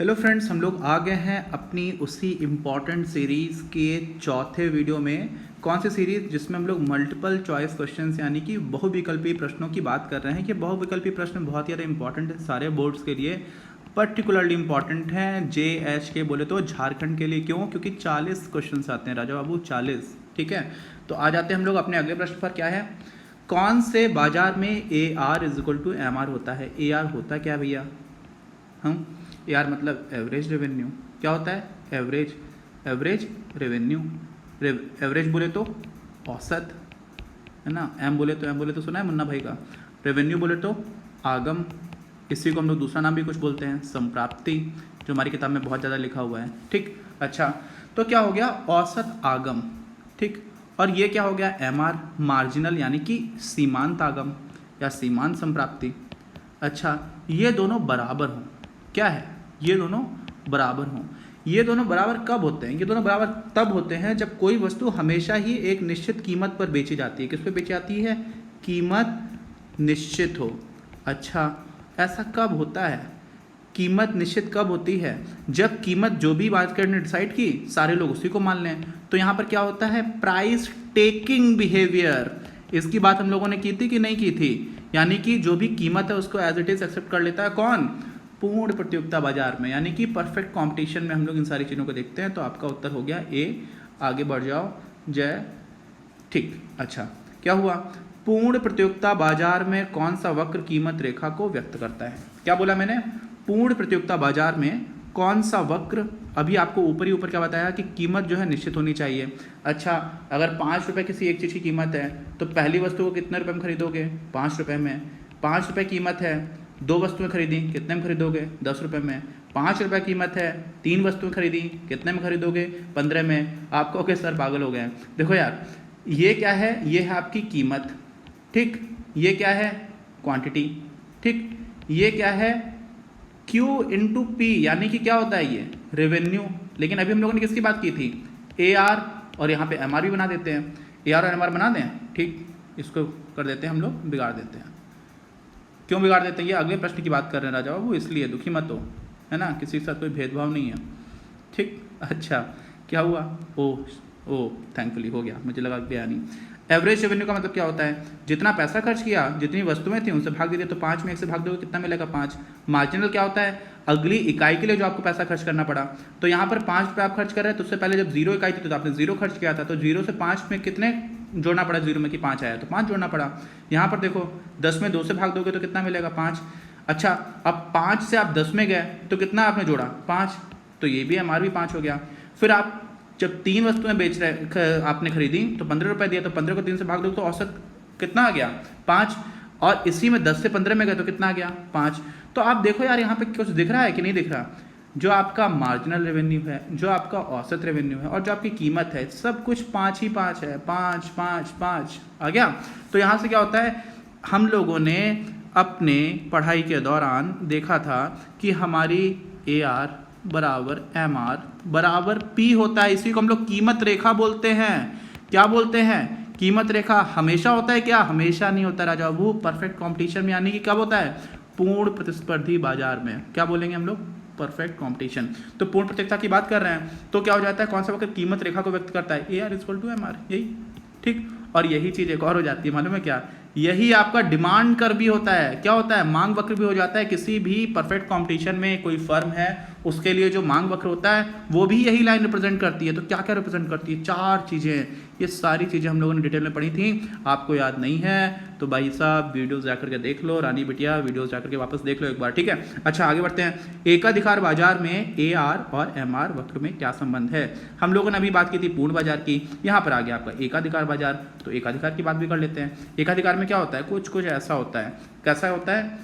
Hello friends, हम लोग आ गए हैं अपनी उसी इम्पॉर्टेंट सीरीज़ के चौथे वीडियो में। कौन सी सीरीज़? जिसमें हम लोग मल्टीपल चॉइस क्वेश्चंस यानी कि बहुविकल्पी प्रश्नों की बात कर रहे हैं कि बहुविकल्पी प्रश्न बहुत ज़्यादा इंपॉर्टेंट है सारे बोर्ड्स के लिए, पर्टिकुलरली इंपॉर्टेंट हैं JH के बोले तो झारखंड के लिए। क्यों? क्योंकि 40 क्वेश्चन आते हैं राजा बाबू, 40। ठीक है, तो आ जाते हैं हम लोग अपने अगले प्रश्न पर। क्या है? कौन से बाजार में AR = MR होता है? AR होता क्या भैया? हम यार मतलब एवरेज रेवेन्यू। क्या होता है? Average revenue. एवरेज बोले तो औसत, है ना। एम बोले तो सुना है मुन्ना भाई का। रेवेन्यू बोले तो आगम, इसी को हम लोग दूसरा नाम भी कुछ बोलते हैं, संप्राप्ति, जो हमारी किताब में बहुत ज़्यादा लिखा हुआ है। ठीक, अच्छा, तो क्या हो गया? औसत आगम। ठीक, और ये क्या हो गया? MR, मार्जिनल यानी कि सीमांत आगम या सीमांत संप्राप्ति। अच्छा, ये दोनों बराबर हों। क्या है? ये दोनों बराबर हों। ये दोनों बराबर कब होते हैं? ये दोनों बराबर तब होते हैं जब कोई वस्तु हमेशा ही एक निश्चित कीमत पर बेची जाती है। किस पे बेची जाती है? कीमत निश्चित हो। अच्छा, ऐसा कब होता है? कीमत निश्चित कब होती है? जब कीमत जो भी मार्केट ने डिसाइड की सारे लोग उसी को मान लें। तो यहाँ पर क्या होता है? Price taking behaviour. इसकी बात हम लोगों ने की थी कि नहीं की थी? यानी कि जो भी कीमत है उसको एज इट इज एक्सेप्ट कर लेता है। कौन? पूर्ण प्रतियोगिता बाजार में, यानी कि परफेक्ट कंपटीशन में हम लोग इन सारी चीज़ों को देखते हैं। तो आपका उत्तर हो गया ए। आगे बढ़ जाओ जय। ठीक, अच्छा, क्या हुआ? पूर्ण प्रतियोगिता बाजार में कौन सा वक्र कीमत रेखा को व्यक्त करता है? क्या बोला मैंने? पूर्ण प्रतियोगिता बाजार में कौन सा वक्र? अभी आपको ऊपर ही ऊपर क्या बताया कि कीमत जो है निश्चित होनी चाहिए। अच्छा, अगर 5 रुपये किसी एक चीज़ की कीमत है तो पहली वस्तु को कितने रुपये में खरीदोगे? 5 रुपये में। 5 रुपये कीमत है, 2 वस्तुएं खरीदी, कितने में खरीदोगे? 10 रुपये में। 5 रुपये कीमत है, 3 वस्तुएं खरीदी, कितने में खरीदोगे? 15 में। आप कहोगे सर पागल हो गए। देखो यार, ये क्या है? ये है आपकी कीमत। ठीक, ये क्या है? क्वांटिटी। ठीक, ये क्या है? Q × P, यानी कि क्या होता है? ये रेवेन्यू। लेकिन अभी हम लोगों ने किसकी बात की थी? AR, और यहाँ पे MR भी बना देते हैं। AR और MR बना दें। ठीक, इसको कर देते हैं हम लोग, बिगाड़ देते हैं। क्यों बिगाड़ देते हैं? ये अगले प्रश्न की बात कर रहे हैं राजा बाबू, इसलिए दुखी मत हो, है ना। किसी के साथ कोई भेदभाव नहीं है। ठीक, अच्छा, क्या हुआ? ओ थैंकफुली हो गया, मुझे लगा गया नहीं। एवरेज रेवेन्यू का मतलब क्या होता है? जितना पैसा खर्च किया, जितनी वस्तुएं थी उनसे भाग दीजिए, तो 5 में 1 से भाग दोगे, कितना मिलेगा? 5। मार्जिनल क्या होता है? अगली इकाई के लिए जो आपको पैसा खर्च करना पड़ा। तो यहाँ पर 5 रुपये आप खर्च कर रहे हैं, तो उससे पहले जब 0 इकाई थी तो आपने 0 खर्च किया था, तो 0 से 5 में कितने जोड़ना पड़ा? 0 में कि 5 आया तो 5 जोड़ना पड़ा। यहाँ पर देखो, 10 में 2 से भाग दोगे तो कितना मिलेगा? 5। अच्छा, अब 5 से आप 10 में गए तो कितना आपने जोड़ा? 5। तो ये भी MR भी 5 हो गया। फिर आप जब 3 वस्तुएं बेच रहे आपने खरीदी तो 15 रुपये दिया, तो 15 को 3 से भाग दो तो औसत कितना आ गया? 5। और इसी में 10 से 15 में गए तो कितना आ गया? 5। तो आप देखो यार, यहाँ पे कुछ दिख रहा है कि नहीं दिख रहा? जो आपका मार्जिनल रेवेन्यू है, जो आपका औसत रेवेन्यू है, और जो आपकी कीमत है, सब कुछ 5 ही 5 है। 5 5 5 आ गया। तो यहाँ से क्या होता है? हम लोगों ने अपने पढ़ाई के दौरान देखा था कि हमारी AR = MR = P होता है। इसी को हम लोग कीमत रेखा बोलते हैं। क्या बोलते हैं? कीमत रेखा। हमेशा होता है क्या? हमेशा नहीं होता राजा बाबू। परफेक्ट कंपटीशन में, यानी कि कब होता है? पूर्ण प्रतिस्पर्धी बाजार में। क्या बोलेंगे हम लोग? Perfect competition. तो पूर्ण प्रतियोगिता की बात कर रहे हैं, तो क्या हो जाता है? कौन सा वक्र कीमत रेखा को व्यक्त करता है? AR = MR, यही। ठीक, और यही चीज एक और हो जाती है, मालूम है क्या? यही आपका डिमांड कर्व भी होता है। क्या होता है? मांग वक्र भी हो जाता है। किसी भी परफेक्ट कंपटीशन में कोई फर्म है, उसके लिए जो मांग वक्र होता है वो भी यही लाइन रिप्रेजेंट करती है। तो क्या क्या रिप्रेजेंट करती है? 4 चीज़ें। ये सारी चीज़ें हम लोगों ने डिटेल में पढ़ी थी। आपको याद नहीं है तो भाई साहब वीडियोस जाकर के देख लो, रानी बिटिया वीडियोस जाकर के वापस देख लो एक बार। ठीक है, अच्छा, आगे बढ़ते हैं। एकाधिकार बाजार में AR और MR वक्र में क्या संबंध है? हम लोगों ने अभी बात की थी पूर्ण बाजार की। यहाँ पर आ गया आपका एकाधिकार बाजार, तो एकाधिकार की बात भी कर लेते हैं। एकाधिकार में क्या होता है? कुछ कुछ ऐसा होता है। कैसा होता है?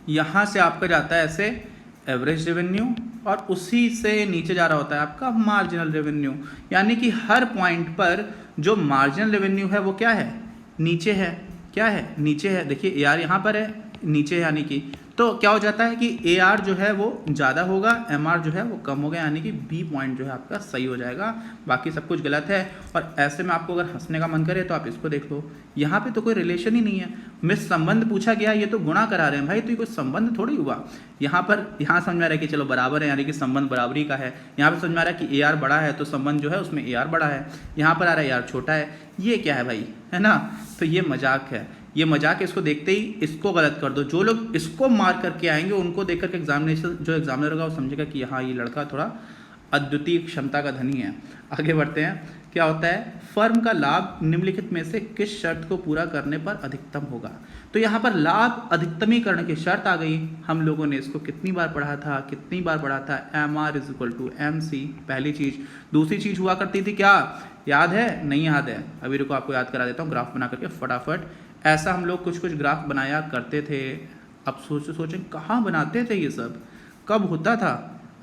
यहाँ से आपका जाता है ऐसे एवरेज रेवेन्यू, और उसी से नीचे जा रहा होता है आपका मार्जिनल रेवेन्यू। यानी कि हर पॉइंट पर जो मार्जिनल रेवेन्यू है वो क्या है? नीचे है। क्या है? नीचे है। देखिए यार, यहाँ पर है नीचे, यानी कि तो तो क्या हो जाता है कि ए आर जो है वो ज़्यादा होगा, एम आर जो है वो कम होगा, यानी कि बी पॉइंट जो है आपका सही हो जाएगा, बाकी सब कुछ गलत है। और ऐसे में आपको अगर हंसने का मन करे तो आप इसको देख लो, यहाँ पे तो कोई रिलेशन ही नहीं है। मिस संबंध पूछा गया, ये तो गुणा करा रहे हैं भाई, तो ये कोई संबंध थोड़ी हुआ। यहाँ समझ में आ रहा है कि चलो बराबर है, यानी कि संबंध बराबरी का है। यहाँ पे समझ में आ रहा है कि ए आर बड़ा है तो संबंध जो है उसमें ए आर बड़ा है। यहाँ पर आ रहा है ए आर छोटा है, ये क्या है भाई, है ना। तो ये मजाक है, ये मजाक। इसको देखते ही इसको गलत कर दो। जो लोग इसको मार करके आएंगे उनको देख करके एग्जामिनर होगा वो समझेगा कि हाँ ये लड़का थोड़ा अद्वितीय क्षमता का धनी है। आगे बढ़ते हैं। क्या होता है, फर्म का लाभ निम्नलिखित में से किस शर्त को पूरा करने पर अधिकतम होगा। तो यहाँ पर लाभ अधिकतमीकरण की शर्त आ गई। हम लोगों ने इसको कितनी बार पढ़ा था, M R is equal to M C, पहली चीज। दूसरी चीज हुआ करती थी क्या, याद है, नहीं याद है, अभी रुको आपको याद करा देता हूँ ग्राफ बना करके फटाफट। ऐसा हम लोग कुछ ग्राफ बनाया करते थे। अब सोचें कहाँ बनाते थे ये सब, कब होता था।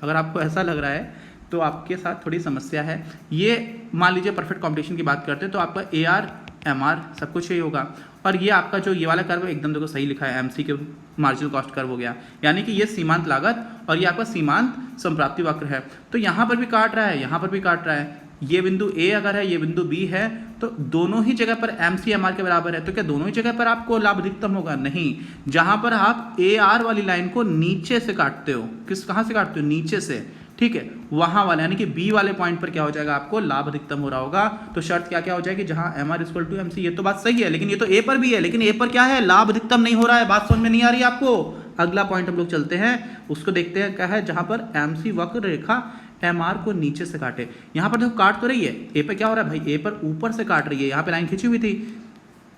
अगर आपको ऐसा लग रहा है तो आपके साथ थोड़ी समस्या है। ये मान लीजिए परफेक्ट कॉम्पिटिशन की बात करते हैं तो आपका ए आर एम आर सब कुछ यही होगा। और ये आपका जो ये वाला कर्व है एकदम देखो सही लिखा है, एम सी के मार्जिनल कॉस्ट कर्व हो गया, यानी कि ये सीमांत लागत और ये आपका सीमांत संप्राप्ति वक्र है। तो यहाँ पर भी काट रहा है, यहाँ पर भी काट रहा है। ये बिंदु ए अगर है, ये बिंदु बी है, तो दोनों ही जगह पर एम सी एम आर के बराबर है। तो क्या दोनों ही जगह पर आपको लाभ अधिकतम होगा? नहीं। जहां पर आप ए आर वाली लाइन को नीचे से काटते हो, कहां से काटते हो, नीचे से, ठीक है, वहां वाले यानी कि बी वाले पॉइंट पर क्या हो जाएगा, आपको लाभ अधिकतम हो रहा होगा। तो शर्त क्या हो जाएगी, जहां M R equal to M C. ये तो बात सही है, लेकिन ये तो ए पर भी है, लेकिन ए पर क्या है, लाभ अधिकतम नहीं हो रहा है। बात समझ में नहीं आ रही है आपको। अगला पॉइंट हम लोग चलते हैं, उसको देखते हैं क्या है, जहां पर एम सी वक्र रेखा एम आर को नीचे से काटे। यहां पर देखो काट तो रही है, ए पे क्या हो रहा है भाई, ए पर ऊपर से काट रही है। यहाँ पे लाइन खिंची हुई थी,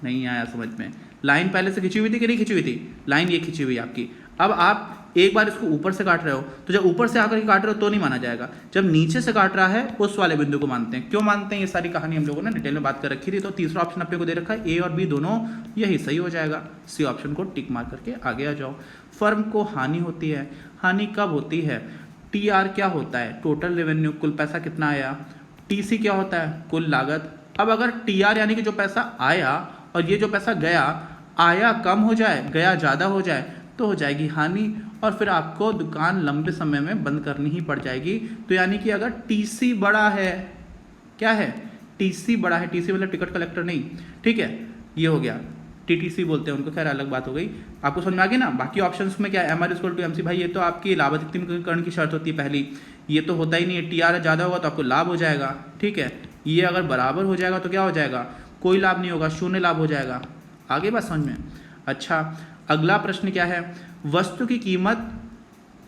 नहीं आया समझ में। लाइन पहले से खिंची हुई थी कि नहीं खिंची हुई थी, लाइन ये खिंची हुई आपकी। अब आप एक बार इसको ऊपर से काट रहे हो, तो जब ऊपर से आकर के काट रहे हो तो नहीं माना जाएगा। जब नीचे से काट रहा है उस वाले बिंदु को मानते हैं। क्यों मानते हैं, ये सारी कहानी हम लोगों ने डिटेल में बात कर रखी थी। तो तीसरा ऑप्शन अपने को दे रखा है, ए और बी दोनों यही सही हो जाएगा। सी ऑप्शन को टिक मार करके आगे आ जाओ। फर्म को हानि होती है, हानि कब होती है। टी आर क्या होता है, टोटल रेवेन्यू, कुल पैसा कितना आया। टी सी क्या होता है, कुल लागत। अब अगर टी आर यानी कि जो पैसा आया और ये जो पैसा गया, आया कम हो जाए, गया ज़्यादा हो जाए तो हो जाएगी हानि, और फिर आपको दुकान लंबे समय में बंद करनी ही पड़ जाएगी। तो यानी कि अगर टीसी बड़ा है, क्या है, टीसी बड़ा है, टीसी मतलब टिकट कलेक्टर नहीं, ठीक है, ये हो गया, टीटीसी बोलते हैं उनको, खैर अलग बात हो गई। आपको समझ में आ गई ना। बाकी ऑप्शंस में क्या है, M R equal to M C, भाई ये तो आपकी लाभ अधिकतमीकरण की शर्त होती है पहली, ये तो होता ही नहीं है। टी आर ज़्यादा होगा तो आपको लाभ हो जाएगा, ठीक है, ये अगर बराबर हो जाएगा तो क्या हो जाएगा, कोई लाभ नहीं होगा, शून्य लाभ हो जाएगा। आगे बात समझ में। अच्छा, अगला प्रश्न क्या है, वस्तु की कीमत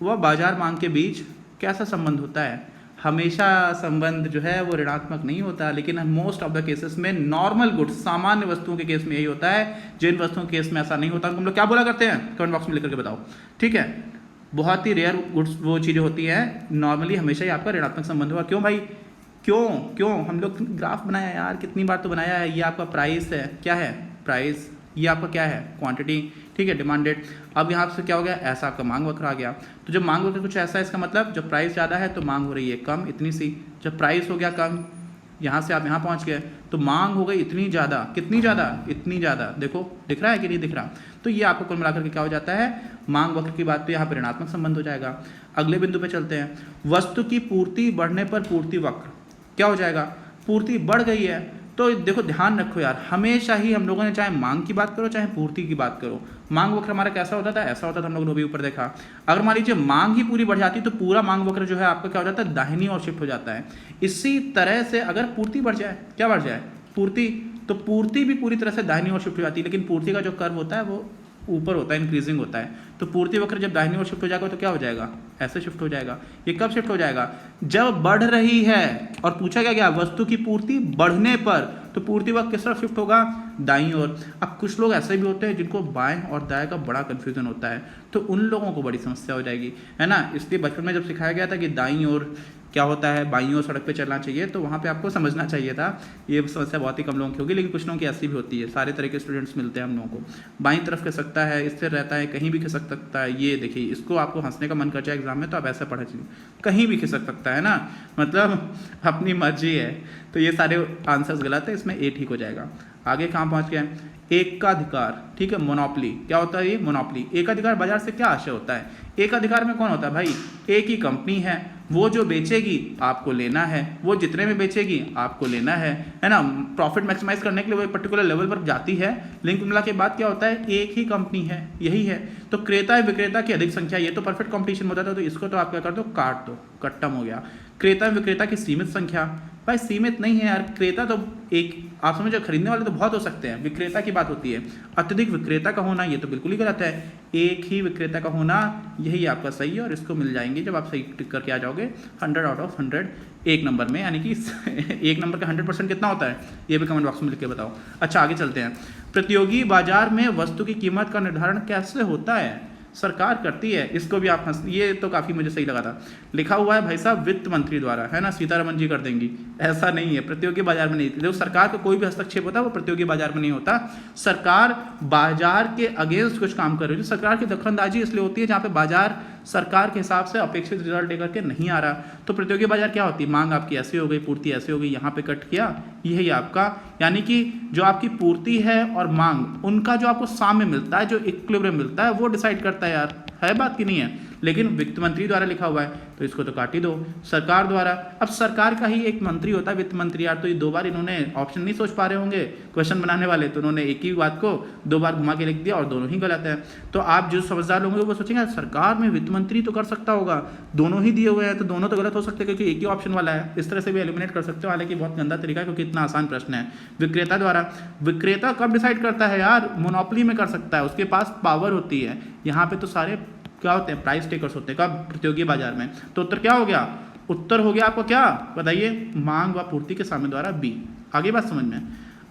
व बाजार मांग के बीच कैसा संबंध होता है। हमेशा संबंध जो है वो ऋणात्मक नहीं होता, लेकिन मोस्ट ऑफ द केसेस में नॉर्मल गुड्स, सामान्य वस्तुओं के केस में यही होता है। जिन वस्तुओं के केस में ऐसा नहीं होता हम लोग क्या बोला करते हैं, कमेंट बॉक्स में लिख करके बताओ, ठीक है। बहुत ही रेयर गुड्स वो चीज़ें होती हैं, नॉर्मली हमेशा ही आपका ऋणात्मक संबंध हुआ। क्यों भाई, क्यों हम लोग ग्राफ बनाया यार, कितनी बार तो बनाया है। ये आपका प्राइस है, क्या है, प्राइस, ये आपका क्या है, क्वांटिटी, ठीक है, डिमांडेड। अब यहाँ से क्या हो गया, ऐसा आपका मांग वक्र आ गया। तो जब मांग वक्र कुछ ऐसा है, इसका मतलब जब प्राइस ज़्यादा है तो मांग हो रही है कम, इतनी सी। जब प्राइस हो गया कम, यहाँ से आप यहाँ पहुँच गए तो मांग हो गई इतनी ज़्यादा, कितनी ज़्यादा, इतनी ज़्यादा। देखो दिख रहा है कि नहीं दिख रहा। तो ये आपको कुल मिलाकर के क्या हो जाता है, मांग वक्र की बात, तो यहाँ पर ऋणात्मक संबंध हो जाएगा। अगले बिंदु पे चलते हैं, वस्तु की पूर्ति बढ़ने पर पूर्ति वक्र क्या हो जाएगा, पूर्ति बढ़ गई है। तो देखो ध्यान रखो यार, हमेशा ही हम लोगों ने चाहे मांग की बात करो चाहे पूर्ति की बात करो, मांग वक्र हमारा कैसा होता था, ऐसा होता था, हम लोगों ने अभी ऊपर देखा। अगर मान लीजिए मांग ही पूरी बढ़ जाती तो पूरा मांग वक्र जो है आपका क्या हो जाता है, दाहिनी ओर शिफ्ट हो जाता है। इसी तरह से अगर पूर्ति बढ़ जाए, क्या बढ़ जाए, पूर्ति, तो पूर्ति भी पूरी तरह से दाहिनी ओर शिफ्ट हो जाती है। लेकिन पूर्ति का जो कर्व होता है वो ऊपर होता है, इंक्रीजिंग होता है। तो पूर्ति वक्र जब दाहिनी ओर शिफ्ट हो जाएगा तो क्या हो जाएगा, ऐसे शिफ्ट हो जाएगा। ये कब शिफ्ट हो जाएगा, जब बढ़ रही है। और पूछा क्या, वस्तु की पूर्ति बढ़ने पर, तो पूर्ति वक्र किस तरफ शिफ्ट होगा, दाईं ओर। अब कुछ लोग ऐसे भी होते हैं जिनको बाएं और दाएं का बड़ा कंफ्यूजन होता है, तो उन लोगों को बड़ी समस्या हो जाएगी, है ना। इसलिए बचपन में जब सिखाया गया था कि दाईं ओर क्या होता है, बाईं ओर सड़क पे चलना चाहिए, तो वहाँ पे आपको समझना चाहिए था। ये समस्या बहुत ही कम लोगों की होगी, लेकिन कुछ लोगों की ऐसी भी होती है। सारे तरह के स्टूडेंट्स मिलते हैं हम लोगों को, बाईं तरफ खिसक सकता है, स्थिर रहता है, कहीं भी खिसक सकता है। ये देखिए, इसको आपको हंसने का मन कर जाए एग्जाम में तो आप ऐसा पढ़ा चाहिए, कहीं भी खिसक सकता है ना, मतलब अपनी मर्जी है। तो ये सारे आंसर्स गलत है, इसमें ए ठीक हो जाएगा। आगे कहाँ पहुँच गए, एकाधिकार, ठीक है, मोनोपोली। क्या होता है ये, मोनोपोली। एकाधिकार बाजार से क्या आशय होता है, एकाधिकार में कौन होता है भाई, एक ही कंपनी है, वो जो बेचेगी आपको लेना है, वो जितने में बेचेगी आपको लेना है ना। प्रॉफिट मैक्सिमाइज करने के लिए वो एक पर्टिकुलर लेवल पर जाती है, लिंक मिला के बाद क्या होता है, एक ही कंपनी है, यही है। तो क्रेता विक्रेता की अधिक संख्या, ये तो परफेक्ट कंपटीशन होता था, तो इसको तो आप क्या कर दो, काट दो, कट्टम हो गया। क्रेता विक्रेता की सीमित संख्या, भाई सीमित नहीं है यार, क्रेता तो एक, आप समझो खरीदने वाले तो बहुत हो सकते हैं, विक्रेता की बात होती है। अत्यधिक विक्रेता का होना ये तो बिल्कुल ही गलत है, एक ही विक्रेता का होना यही आपका सही है, और इसको मिल जाएंगे जब आप सही टिक करके आ जाओगे 100 आउट ऑफ 100 एक नंबर में, यानी कि एक नंबर का 100% कितना होता है, ये भी कमेंट बॉक्स में लिख के बताओ। अच्छा आगे चलते हैं। प्रतियोगी बाजार में वस्तु की कीमत का निर्धारण कैसे होता है, सरकार करती है। इसको भी आप ये तो काफ़ी मुझे सही लगा था, लिखा हुआ है भाई साहब वित्त मंत्री द्वारा, है ना, सीतारमन जी कर देंगी। ऐसा नहीं है, प्रतियोगी बाजार में नहीं, देखो सरकार का कोई भी हस्तक्षेप होता है वो प्रतियोगी बाजार में नहीं होता। सरकार बाजार के अगेंस्ट कुछ काम कर रही है, सरकार की दखलंदाजी इसलिए होती है जहाँ पे बाजार सरकार के हिसाब से अपेक्षित रिजल्ट लेकर के नहीं आ रहा। तो प्रतियोगी बाजार क्या होती है, मांग आपकी ऐसी हो गई, पूर्ति ऐसी हो गई, यहाँ पे कट किया, यही आपका, यानी कि जो आपकी पूर्ति है और मांग, उनका जो आपको साम्य मिलता है, जो इक्विलिब्रियम मिलता है, वो डिसाइड करता है यार, है बात की नहीं है। लेकिन वित्त मंत्री द्वारा लिखा हुआ है तो इसको तो काट ही दो, सरकार द्वारा। अब सरकार का ही एक मंत्री होता है वित्त मंत्री यार, तो ये दो बार इन्होंने ऑप्शन नहीं सोच पा रहे होंगे क्वेश्चन बनाने वाले, तो उन्होंने एक ही बात को दो बार घुमा के लिख दिया और दोनों ही गलत है। तो आप जो समझदार लोग होंगे वो सोचेंगे सरकार में वित्त मंत्री तो कर सकता होगा, दोनों ही दिए हुए हैं तो दोनों तो गलत हो सकते हैं क्योंकि एक ही ऑप्शन वाला है। इस तरह से भी एलिमिनेट कर सकते हो, हालांकि बहुत गंदा तरीका है क्योंकि इतना आसान प्रश्न है। विक्रेता द्वारा, विक्रेता कब डिसाइड करता है यार, मोनोपोली में कर सकता है, उसके पास पावर होती है। यहाँ पे तो सारे क्या होते हैं, प्राइस टेकर्स होते हैं, कब, प्रतियोगी बाजार में। तो उत्तर क्या हो गया, उत्तर हो गया आपको क्या बताइए, मांग व पूर्ति के साम्य द्वारा बी। आगे बात समझ में।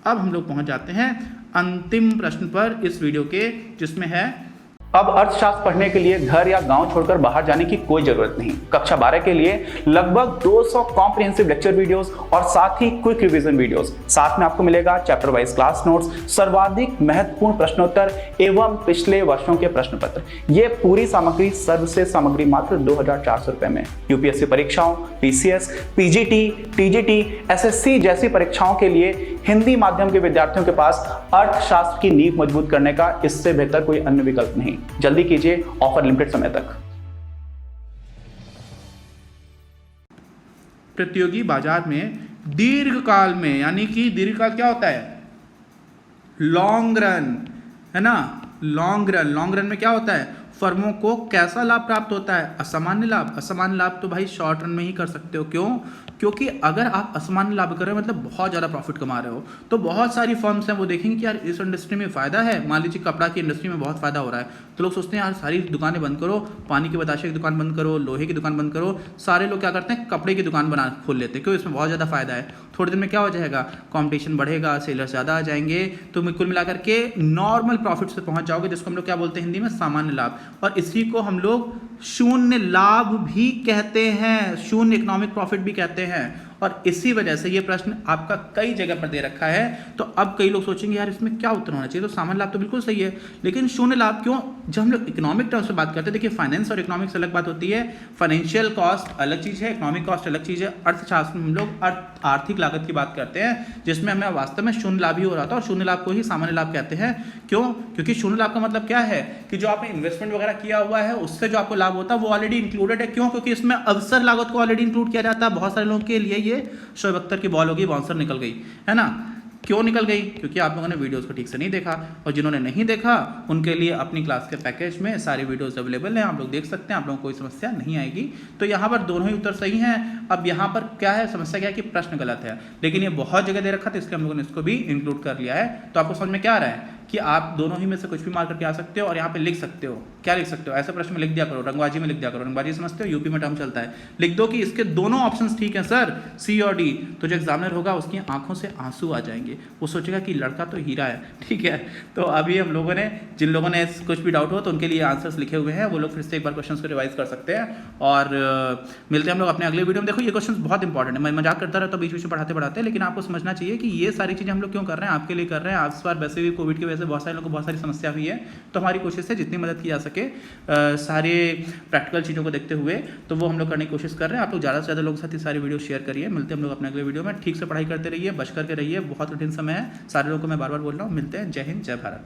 अब हम लोग पहुंच जाते हैं अंतिम प्रश्न पर इस वीडियो के, जिसमें है अब अर्थशास्त्र पढ़ने के लिए घर या गांव छोड़कर बाहर जाने की कोई जरूरत नहीं। कक्षा 12 के लिए लगभग 200 कॉम्प्रिहेंसिव लेक्चर वीडियोस और साथ ही क्विक रिवीजन वीडियोस। साथ में आपको मिलेगा चैप्टर वाइज क्लास नोट्स, सर्वाधिक महत्वपूर्ण प्रश्नोत्तर एवं पिछले वर्षों के प्रश्न पत्र। ये पूरी सामग्री सर्वश्रेष्ठ सामग्री मात्र 2400 रुपए में। यूपीएससी परीक्षाओं, पीसीएस, पीजीटी, टीजीटी, एसएससी जैसी परीक्षाओं के लिए हिंदी माध्यम के विद्यार्थियों के पास अर्थशास्त्र की नींव मजबूत करने का इससे बेहतर कोई अन्य विकल्प नहीं। जल्दी कीजिए, ऑफर लिमिटेड समय तक। प्रतियोगी बाजार में दीर्घकाल में, यानी कि दीर्घकाल क्या होता है, लॉन्ग रन, है ना, लॉन्ग रन में क्या होता है, फर्मों को कैसा लाभ प्राप्त होता है, असामान्य लाभ। असामान्य लाभ तो भाई शॉर्ट रन में ही कर सकते हो, क्यों, क्योंकि अगर आप असामान्य लाभ कर रहे हो मतलब बहुत ज़्यादा प्रॉफिट कमा रहे हो, तो बहुत सारी फर्म्स हैं वो देखेंगे कि यार इस इंडस्ट्री में फ़ायदा है। मान लीजिए कपड़ा की इंडस्ट्री में बहुत फ़ायदा हो रहा है, तो लोग सोचते हैं यार सारी दुकानें बंद करो, पानी के बताशे की दुकान बंद करो, लोहे की दुकान बंद करो। सारे लोग क्या करते हैं, कपड़े की दुकान खोल लेते हैं, क्यों, इसमें बहुत ज़्यादा फ़ायदा है। थोड़े दिन में क्या हो जाएगा, कॉम्पिटिशन बढ़ेगा, सेलर्स ज़्यादा आ जाएंगे, तो कुल मिलाकर के नॉर्मल प्रॉफिट से पहुँच जाओगे, जिसको हम लोग क्या बोलते हैं हिंदी में, सामान्य लाभ। और इसी को हम लोग शून्य लाभ भी कहते हैं, शून्य इकोनॉमिक प्रॉफिट भी कहते हैं। और इसी वजह से ये प्रश्न आपका कई जगह पर दे रखा है। तो अब कई लोग सोचेंगे यार इसमें क्या उत्तर होना चाहिए, तो सामान्य लाभ तो बिल्कुल सही है, लेकिन शून्य लाभ क्यों। जब हम लोग इकोनॉमिक टर्म्स में बात करते हैं, देखिए फाइनेंस और इकोनॉमिक्स अलग बात होती है, फाइनेंशियल कॉस्ट अलग चीज़ है, इकोनॉमिक कॉस्ट अलग चीज़ है। अर्थशास्त्र में हम लोग आर्थिक लागत की बात करते हैं, जिसमें हमें वास्तव में शून्य लाभ ही हो रहा था, और शून्य लाभ को ही सामान्य लाभ कहते हैं। क्यों, क्योंकि शून्य लाभ का मतलब क्या है कि जो आपने इन्वेस्टमेंट वगैरह किया हुआ है उससे जो आपको लाभ होता है वो ऑलरेडी इंक्लूडेड है। क्यों, क्योंकि इसमें अवसर लागत को ऑलरेडी इंक्लूड किया जाता है। बहुत सारे लोगों के लिए ये शोएब अख्तर की बॉल होगी, बाउंसर निकल गई, है ना। क्यों निकल गई, क्योंकि आप लोगों ने वीडियोस को ठीक से नहीं देखा, और जिन्होंने नहीं देखा उनके लिए अपनी क्लास के पैकेज में सारी वीडियोस अवेलेबल हैं, आप लोग देख सकते हैं, आप लोगों को कोई समस्या नहीं आएगी। तो यहाँ पर दोनों ही उत्तर सही हैं। अब यहाँ पर क्या है, समस्या क्या है कि प्रश्न गलत है, लेकिन ये बहुत जगह दे रखा था, इसलिए हम लोगों ने इसको भी इंक्लूड कर लिया है। तो आपको समझ में क्या आ रहा है कि आप दोनों ही में से कुछ भी मार करके आ सकते हो, और यहाँ पे लिख सकते हो, क्या लिख सकते हो, ऐसे प्रश्न में लिख दिया करो, रंगबाजी में लिख दिया करो, रंगबाजी समझते हो, यूपी में टर्म चलता है, लिख दो कि इसके दोनों ऑप्शंस ठीक हैं सर, सी और डी। तो जो एग्जामिनर होगा उसकी आंखों से आंसू आ जाएंगे, वो सोचेगा कि लड़का तो हीरा है, ठीक है। तो अभी हम लोगों ने, जिन लोगों ने कुछ भी डाउट हो तो उनके लिए आंसर्स लिखे हुए हैं, वो लोग फिर से एक बार क्वेश्चंस को रिवाइज कर सकते हैं। और मिलते हैं हम लोग अपने अगले वीडियो में। देखो ये क्वेश्चन बहुत इंपॉर्टेंट है, मैं मजाक करता रहता हूँ बीच बीच में पढ़ाते, लेकिन आपको समझना चाहिए कि ये सारी चीज़ें हम लोग क्यों कर रहे हैं, आपके लिए कर रहे हैं। आप इस बार वैसे भी कोविड की वजह वजह से बहुत सारे लोगों को बहुत सारी समस्या हुई है। तो हमारी कोशिश है जितनी मदद की जा सके सारे प्रैक्टिकल चीज़ों को देखते हुए, तो वो हम लोग करने की कोशिश कर रहे हैं। आप लोग ज़्यादा से ज़्यादा लोगों के साथ ये सारी वीडियो शेयर करिए। मिलते हैं हम लोग अपने अगले वीडियो में। ठीक से पढ़ाई करते रहिए, बच करके रहिए, बहुत कठिन समय है। सारे लोगों को मैं बार बार बोल रहा हूँ। मिलते हैं। जय हिंद, जय भारत।